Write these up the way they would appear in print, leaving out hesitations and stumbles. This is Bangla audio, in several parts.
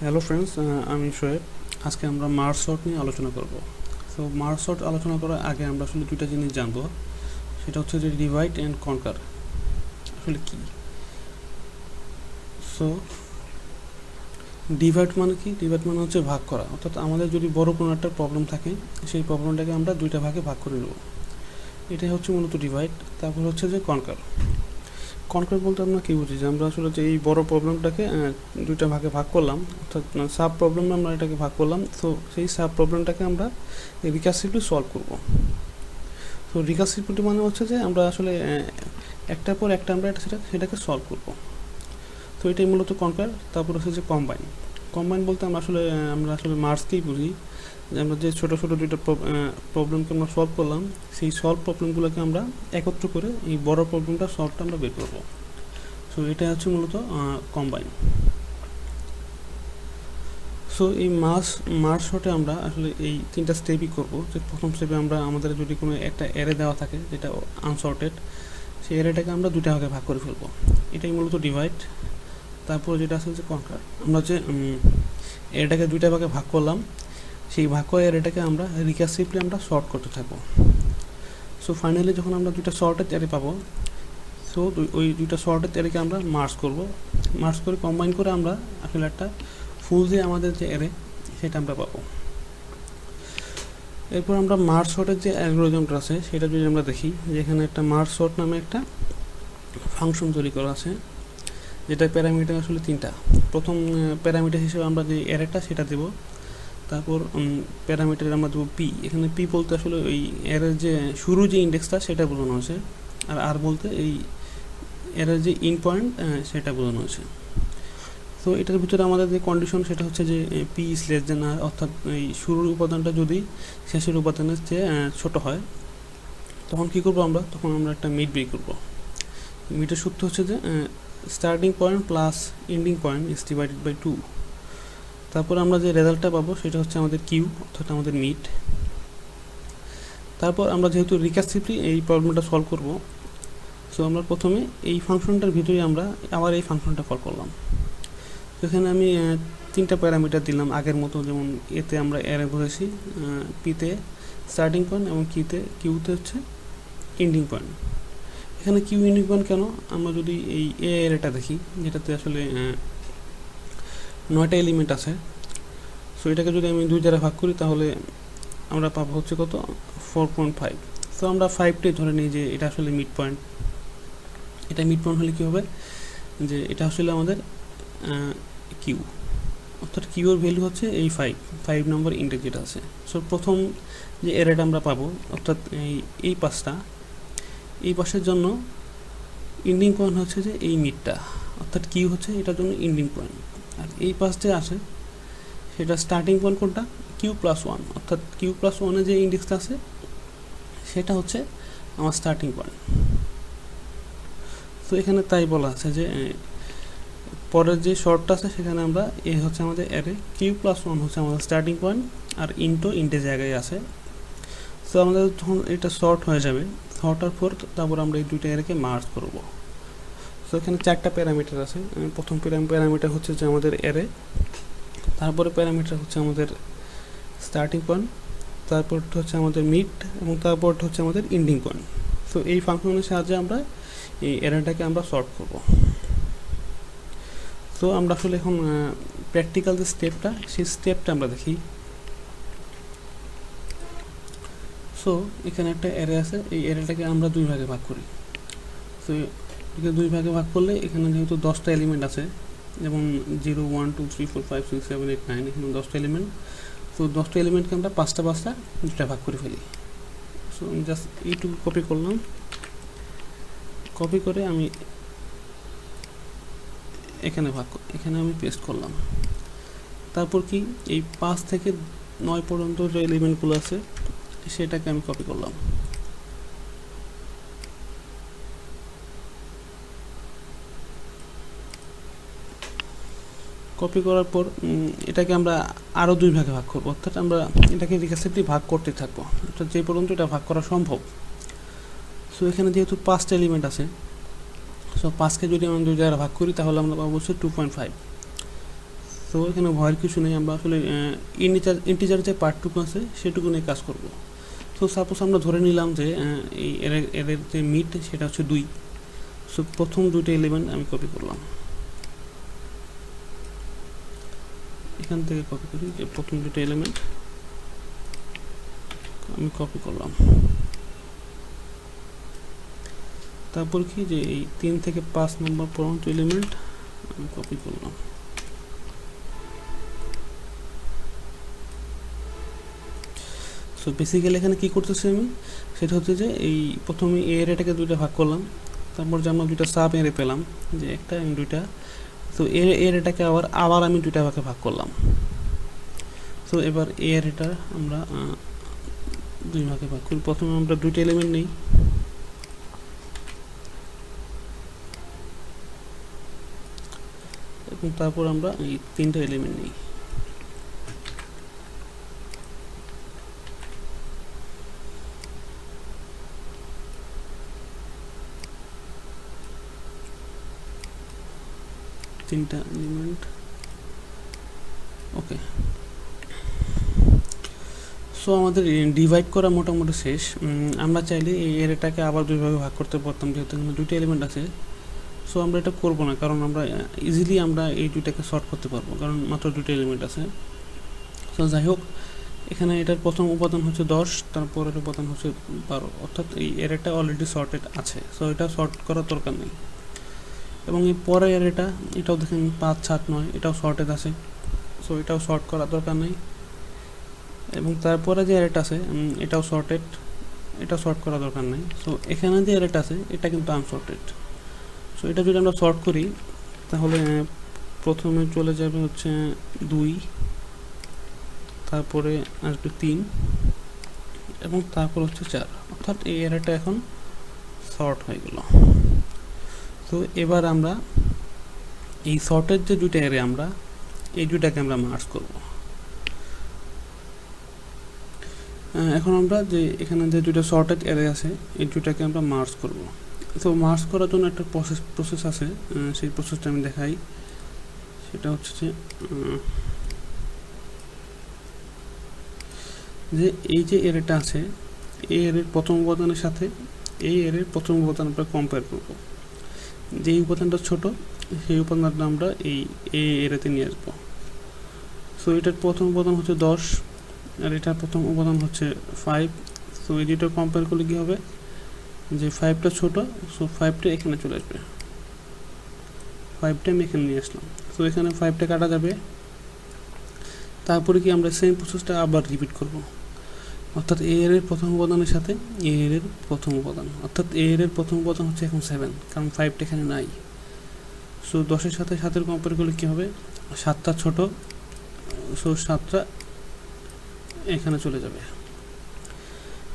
হ্যালো ফ্রেন্ডস, আমি শোয়েব। আজকে আমরা মার্জ সর্ট নিয়ে আলোচনা করব। সো মার্জ সর্ট আলোচনা করার আগে আমরা আসলে দুইটা জিনিস জানবো। সেটা হচ্ছে যে ডিভাইড অ্যান্ড কনকার আসলে কি। সো ডিভাইড মানে কি? ডিভাইড মানে হচ্ছে ভাগ করা, অর্থাৎ আমাদের যদি বড় কোনো একটা প্রবলেম থাকে সেই প্রবলেমটাকে আমরা দুইটা ভাগে ভাগ করে নেব, এটাই হচ্ছে মূলত ডিভাইড। তারপর হচ্ছে যে কনকার। কনকার বলতে আমরা কী বুঝি? যে আমরা আসলে যে এই বড় প্রবলেমটাকে দুইটা ভাগে ভাগ করলাম, অর্থাৎ সাব প্রবলেমে আমরা এটাকে ভাগ করলাম। তো সেই সাব প্রবলেমটাকে আমরা রিকার্সিভলি সলভ করব। তো রিকার্সিভিটি মানে হচ্ছে যে আমরা আসলে একটার পর একটা আমরা সেটাকে সলভ করব। তো এটাই মূলত কনকার। তারপর হচ্ছে যে কম্বাইন। কম্বাইন বলতে আমরা আসলে মার্জকেই বুঝি, যে আমরা যে ছোটো ছোটো দুইটা প্রবলেমকে আমরা সলভ করলাম, সেই সলভ প্রবলেমগুলোকে আমরা একত্র করে এই বড় প্রবলেমটা সলভটা আমরা বের করবো। সো এটা হচ্ছে মূলত কম্বাইন। সো এই মার্জ শর্টে আমরা আসলে এই তিনটা স্টেপই করব। যে প্রথম স্টেপে আমরা আমাদের যদি কোনো একটা অ্যারে দেওয়া থাকে যেটা আনসর্টেড, সেই অ্যারেটাকে আমরা দুইটা ভাগে ভাগ করে ফেলবো, এটাই মূলত ডিভাইড। তারপর যেটা আছে যে কনকার, আমরা যে অ্যারেটাকে দুইটা ভাগে ভাগ করলাম, সেই ভাগ করা অ্যারেটাকে আমরা রিকার্সিভলি আমরা সর্ট করতে থাকবো। সো ফাইনালি যখন আমরা দুইটা সর্টেড অ্যারে পাবো, সো ওই দুইটা সর্টেড অ্যারেকে আমরা মার্জ করব। মার্জ করে কম্বাইন করে আমরা আসলে একটা ফুল যে আমাদের যে অ্যারে সেটা আমরা পাবো। এরপর আমরা মার্জ সর্টের যে অ্যালগরিদমটা আছে সেটা যদি আমরা দেখি, যেখানে একটা মার্জ সর্ট নামে একটা ফাংশন তৈরি করা আছে, যেটা প্যারামিটার আসলে তিনটা। প্রথম প্যারামিটার হিসেবে আমরা যে অ্যারেটা সেটা দেব। তারপর প্যারামিটার আমরা দেবো পি। এখানে পি বলতে আসলে ওই অ্যারের যে শুরু যে ইন্ডেক্সটা সেটা বোঝানো হয়েছে, আর বলতে এই অ্যারের যে ইন পয়েন্ট সেটা বোঝানো হয়েছে। তো এটার ভিতরে আমাদের যে কন্ডিশন সেটা হচ্ছে যে পি ইজ লেস দেন আর, অর্থাৎ এই শুরুর উপাদানটা যদি শেষের উপাদানের চেয়ে ছোটো হয়, তখন কী করবো আমরা? তখন আমরা একটা মিড বের করবো। মিডের সূত্র হচ্ছে যে starting point plus ending point is divided by 2। তারপর আমরা যে রেজাল্টটা পাবো সেটা হচ্ছে আমাদের কিউ, অর্থাৎ আমাদের মিড। তারপর আমরা যেহেতু রিকার্সিভলি এই প্রবলেমটা সলভ করব, সো আমরা প্রথমে এই ফাংশনটার ভিতরে আমরা আবার এই ফাংশনটা কল করলাম। এখানে আমি তিনটা প্যারামিটার দিলাম আগের মতো, যেমন এতে আমরা অ্যারে বলেছি, পিতে স্টার্টিং পয়েন্ট এবং কিউতে হচ্ছে এন্ডিং পয়েন্ট। এখানে কিউ এন্ডিং পয়েন্ট কেন? আমরা যদি এই অ্যারেটা দেখি, যেটাতে আসলে 9টা এলিমেন্ট আছে, সো এটাকে যদি আমি দুই দ্বারা ভাগ করি তাহলে আমরা পাবো হচ্ছে কত? 4.5। সো আমরা 5টাই ধরে নিই যে এটা আসলে মিড পয়েন্ট। এটা মিড পয়েন্ট হলে কী হবে? যে এটা আসলে আমাদের কিউ, অর্থাৎ কিউর ভ্যালু হচ্ছে এই 5 নম্বর ইন্ডেক্স যেটা আছে। সো প্রথম যে এরেটা আমরা পাবো, অর্থাৎ এই পাশের জন্য এন্ডিং পয়েন্ট হচ্ছে যে এই মিডটা, অর্থাৎ কিউ হচ্ছে এটার জন্য এন্ডিং পয়েন্ট। আর এই পাশ যে আসে সেটা স্টার্টিং পয়েন্ট কোনটা? Q+1, অর্থাৎ Q+1-এ যে ইন্ডেক্সটা আছে সেটা হচ্ছে আমার স্টার্টিং পয়েন্ট। তো এখানে তাই বলা আছে যে পরের যে শর্টটা আছে সেখানে আমরা হচ্ছে আমাদের অ্যারে, Q+1 হচ্ছে আমাদের স্টার্টিং পয়েন্ট, আর ইন্টে জায়গায় আছে। তো আমাদের যখন এটা শর্ট হয়ে যাবে, শর্টার পর তারপর আমরা এই দুইটা অ্যারেকে মার্জ করব। তো এখানে 4টা প্যারামিটার আছে। প্রথম প্যারামিটার হচ্ছে যে আমাদের অ্যারে, তারপরে প্যারামিটার হচ্ছে আমাদের স্টার্টিং পয়েন্ট, তারপরটা হচ্ছে আমাদের মিড, এবং তারপরটা হচ্ছে আমাদের এন্ডিং পয়েন্ট। তো এই ফাংশনের সাহায্যে আমরা এই অ্যারেটাকে আমরা সর্ট করব। তো আমরা আসলে এখন প্র্যাকটিক্যাল যে স্টেপটা, সেই স্টেপটা আমরা দেখি। সো এখানে একটা অ্যারে আছে, এই অ্যারেটাকে আমরা দুই ভাগে ভাগ করি। সো এটাকে দুই ভাগে ভাগ করলে এখানে যেহেতু 10টা এলিমেন্ট আছে, যেমন 0, 1, 2, 3, 4, 5, 6, 7, 8, 9, এখানে 10টা এলিমেন্ট। তো 10টা এলিমেন্টকে আমরা পাঁচটা দুটা ভাগ করে ফেলি। সো আমি জাস্ট এইটুকু কপি করলাম, কপি করে আমি এখানে আমি পেস্ট করলাম। তারপর কি এই 5 থেকে 9 পর্যন্ত যে এলিমেন্টগুলো আছে সেটাকে আমি কপি করলাম। কপি করার পর এটাকে আমরা আরও দুই ভাগে ভাগ করবো, অর্থাৎ আমরা এটাকে রিকার্সিভলি ভাগ করতে থাকবো, অর্থাৎ যে পর্যন্ত এটা ভাগ করা সম্ভব। সো এখানে যেহেতু 5টা এলিমেন্ট আছে, সো 5কে যদি আমরা দুই দ্বারা ভাগ করি তাহলে আমরা পাবো হচ্ছে 2.5। তো এখানে ভয়ের কিছু নেই, আমরা আসলে ইন্টিজার যে পার্টটুকু আছে সেটুকু নিয়ে কাজ করব। তো সাপোজ আমরা ধরে নিলাম যে এই এর যে মিড সেটা হচ্ছে 2। সো প্রথম দুইটা এলিমেন্ট আমি কপি করলাম, এখান থেকে কপি করি যে প্রথম দুটো এলিমেন্ট আমি কপি করলাম। তারপর কি যে এই 3 থেকে 5 নম্বর পর্যন্ত এলিমেন্ট আমি কপি করলাম। সো বেসিক্যালি এখানে কি করতেছি আমি, সেটা হচ্ছে যে এই প্রথমে এই এরিয়াটাকে দুইটা ভাগ করলাম, তারপর যে আমরা দুইটা সাব এরিয়া পেলাম যে একটা এবং দুইটা, তো এরিয়াটাকে আবার আমি দুইটা ভাগে ভাগ করলাম। তো এবার এই এরিয়াটা আমরা দুই ভাগে ভাগ করি। প্রথমে আমরা দুইটা এলিমেন্ট নিই, এবং তারপর আমরা এই 3টা এলিমেন্ট নিই। তিনটা এলিমেন্ট, ওকে। সো আমাদের ডিভাইড করা মোটামুটি শেষ। আমরা চাইলে এই এরিয়াটাকে আবার দুইভাবে ভাগ করতে পারতাম, যেহেতু এখানে দুইটা এলিমেন্ট আছে। সো আমরা এটা করব না, কারণ আমরা ইজিলি আমরা এই দুইটাকে সর্ট করতে পারবো, কারণ মাত্র দুইটা এলিমেন্ট আছে। সো যাই হোক, এখানে এটার প্রথম উপাদান হচ্ছে 10, তারপরের উপাদান হচ্ছে 12, অর্থাৎ এই এরিয়াটা অলরেডি সর্টেড আছে। সো এটা সর্ট করার দরকার নেই। এবং এই পরের এরিয়াটা, এটাও দেখেন 5, 7, 9, এটাও সর্টেড আছে। সো এটাও সর্ট করার দরকার নেই। এবং তারপরে যে এরিয়াটা আছে এটাও সর্টেড, এটা সর্ট করা দরকার নেই। সো এখানে যে এরিয়াটা আছে এটা কিন্তু আনসর্টেড। সো এটা যদি আমরা সর্ট করি তাহলে প্রথমে চলে যাবে হচ্ছে 2, তারপরে আসবে 3, এবং তারপর হচ্ছে 4, অর্থাৎ এই এরিয়াটা এখন সর্ট হয়ে গেল। তো এবার আমরা এই সর্টের যে দুইটা এরিয়া, আমরা এই দুইটাকে আমরা মার্জ করব। এখন আমরা যে এখানে যে দুইটা সর্টেড এরিয়া আছে এই দুইটাকে আমরা মার্জ করব। তো মার্জ করার জন্য একটা প্রসেস আছে, সেই প্রসেসটা আমি দেখাই। সেটা হচ্ছে যে এই যে এরিয়াটা আছে এই এরিয়ার প্রথম উপাদানের সাথে এই এরিয়ার প্রথম উপাদান আমরা কম্পেয়ার করব। যেই উপাদানটা ছোট সেই উপাদানটা আমরা এই এরিয়াতে নিয়ে আসবো। সো এটার প্রথম উপাদান হচ্ছে 10, আর এটার প্রথম উপাদান হচ্ছে 5। সো এই দুটো কম্পেয়ার করলে কী হবে, যে 5টা ছোট, সো 5টা এখানে চলে আসবে, 5টা আমি এখানে নিয়ে আসলাম। সো এখানে 5টা কাটা যাবে। তারপরে কি আমরা সেম প্রসেসটা আবার রিপিট করব, অর্থাৎ এ এর প্রথম উপাদানের সাথে এ এর প্রথম উপাদান, অর্থাৎ এ এর প্রথম উপাদান হচ্ছে এখন 7, কারণ 5টা এখানে নাই। সো 10-এর সাথে 7-এর কম্পেয়ার করলে কী হবে, 7টা ছোট, সো 7টা এখানে চলে যাবে।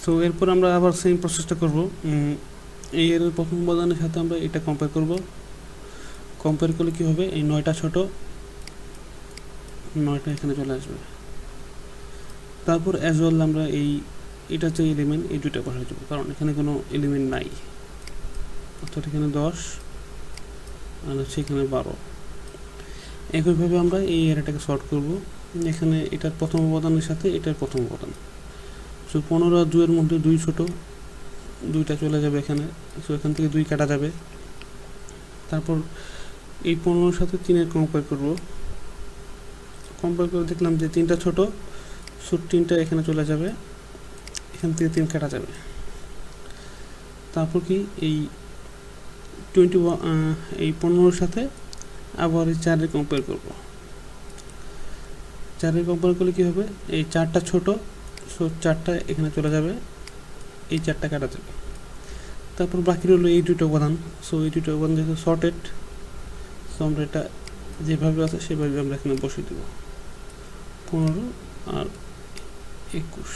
সো এরপর আমরা আবার সেম প্রসেসটা করব, এই এর প্রথম উপাদানের সাথে আমরা এটা কম্পেয়ার করব। কম্পেয়ার করলে কী হবে, এই 9টা ছোট, 9টা এখানে চলে আসবে। তারপর অ্যাজ ওয়েল আমরা এটা যে এলিমেন্ট এই দুইটা বসাই দেবো, কারণ এখানে কোনো এলিমেন্ট নাই, অর্থাৎ এখানে 10 আর হচ্ছে এখানে 12। একইভাবে আমরা এই এরিয়াটাকে সর্ট করব। এখানে এটার প্রথম উপাদানের সাথে এটার প্রথম উপাদান। সো 15 আর 2 এর মধ্যে 2 ছোট, 2টা চলে যাবে এখানে। সো এখান থেকে 2 কাটা যাবে। তারপর এই 15-এর সাথে 3-এর কম্পেয়ার করব। কম্পেয়ার করে দেখলাম যে 3টা ছোট, সো 3টা এখানে চলে যাবে, এখান থেকে 3 কাটা যাবে। তারপর কি এই 15-এর সাথে আবার এই 4-এর কম্পেয়ার করব। 4-এর কম্পেয়ার করলে কী হবে, এই 4টা ছোট, সো 4টা এখানে চলে যাবে, এই 4টা কাটা যাবে। তারপর বাকি রইল এই দুটো উপাদান। সো এই দুটো উপাদান যেহেতু সর্টেড, সো আমরা এটা যেভাবে আছে সেভাবে আমরা এখানে বসিয়ে দেব, 15 আর 21।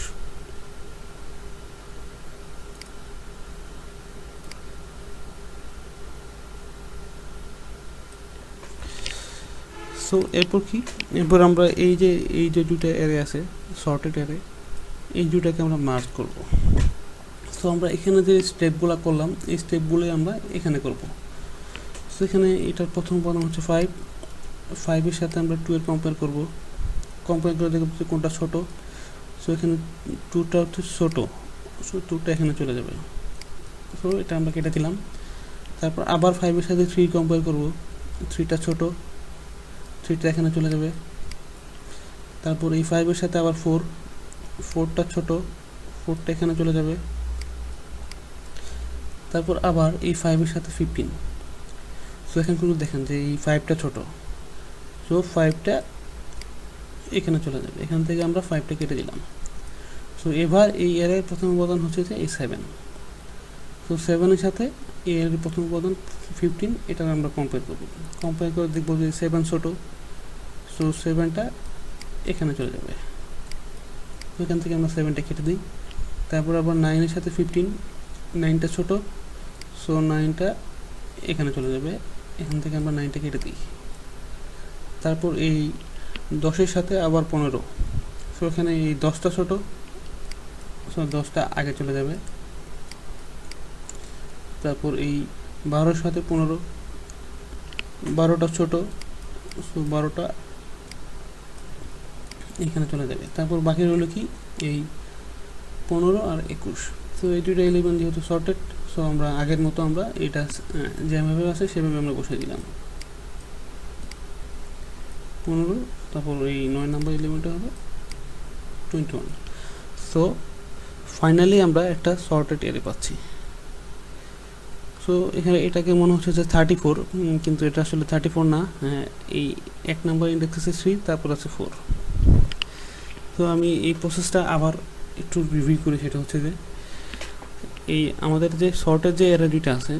সো এরপর কি, এরপর আমরা এই যে দুটো এরিয়া আছে সর্টেড এরিয়া, এই দুটাকে আমরা মার্জ করব। সো আমরা এখানে যে স্টেপগুলো করলাম এই স্টেপগুলোই আমরা এখানে করব। সো এখানে এটার প্রথম উপাদান হচ্ছে 5, 5-এর সাথে আমরা 2 এর কম্পেয়ার করব, কম্পেয়ার করে দেখব যে কোনটা ছোট। সো এখানে 2টা হচ্ছে ছোট, সো 2টা এখানে চলে যাবে, সো এটা আমরা কেটে দিলাম। তারপর আবার 5-এর সাথে 3 কম্পেয়ার করব, 3টা ছোট, 3টা এখানে চলে যাবে। তারপর এই 5-এর সাথে আবার 4টা ছোট, 4টা এখানে চলে যাবে। তারপর আবার এই 5-এর সাথে 15, সো এখানে কিন্তু দেখেন যে এই 5টা ছোট, সো 5টা এখানে চলে যাবে, এখান থেকে আমরা 5টা কেটে দিলাম। সো এবার এই এর প্রথম উপাদান হচ্ছে যে এই 7, সো 7-এর সাথে এর প্রথম উপাদান 15, এটা আমরা কম্পেয়ার করব, কম্পেয়ার করে দেখব যে 7 ছোট, সো 7টা এখানে চলে যাবে, এখান থেকে আমরা 7টা কেটে দিই। তারপর আবার 9-এর সাথে 15, 9টা ছোট, সো 9টা এখানে চলে যাবে, এখান থেকে আমরা 9টা কেটে দিই। তারপর এই 10-এর সাথে আবার 15, সো এখানে এই 10টা ছোট, সো 10টা আগে চলে যাবে। তারপর এই 12-এর সাথে 15, 12টা ছোট, সো 12টা এখানে চলে যাবে। তারপর বাকি রইল কি এই 15 আর 21, সো এই দুইটা এলিমেন্ট যেহেতু সর্টেড, সো আমরা আগের মতো আমরা এটা যেভাবে আছে সেভাবে আমরা বসিয়ে দিলাম 15, তারপর এই 9 নম্বর এলিমেন্টটা হবে 21। সো ফাইনালি আমরা একটা সর্টেড অ্যারে পাচ্ছি। সো এখানে এটাকে মনে হচ্ছে যে 34, কিন্তু এটা আসলে 34 না, এই 1 নাম্বার ইন্ডেক্স আছে 3, তারপর আছে 4। তো আমি এই প্রসেসটা আবার একটু রিভিউ করি, সেটা হচ্ছে যে এই আমাদের যে সর্টের যে অ্যারে দুইটা আছে,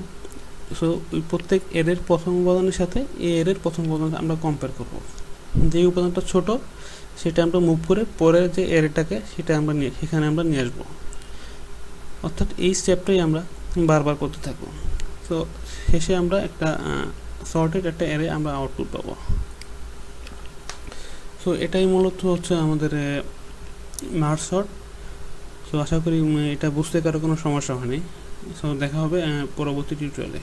সো ওই প্রত্যেক এর প্রথম উপাদানের সাথে এই এর প্রথম উপাদান আমরা কম্পেয়ার করব। যে উপাদানটা ছোট সেটা আমরা মুভ করে পরের যে এরটাকে সেটা আমরা সেখানে আমরা নিয়ে আসবো, অর্থাৎ এই স্টেপটাই আমরা বারবার করতে থাকবো। তো শেষে আমরা একটা সর্টেড একটা অ্যারে আমরা আউটপুট পাবো। সো এটাই মূলত হচ্ছে আমাদের মার্জ সর্ট। সো আশা করি এটা বুঝতে কারো কোনো সমস্যা হয়নি। সো দেখা হবে পরবর্তী টিউটোরিয়ালে।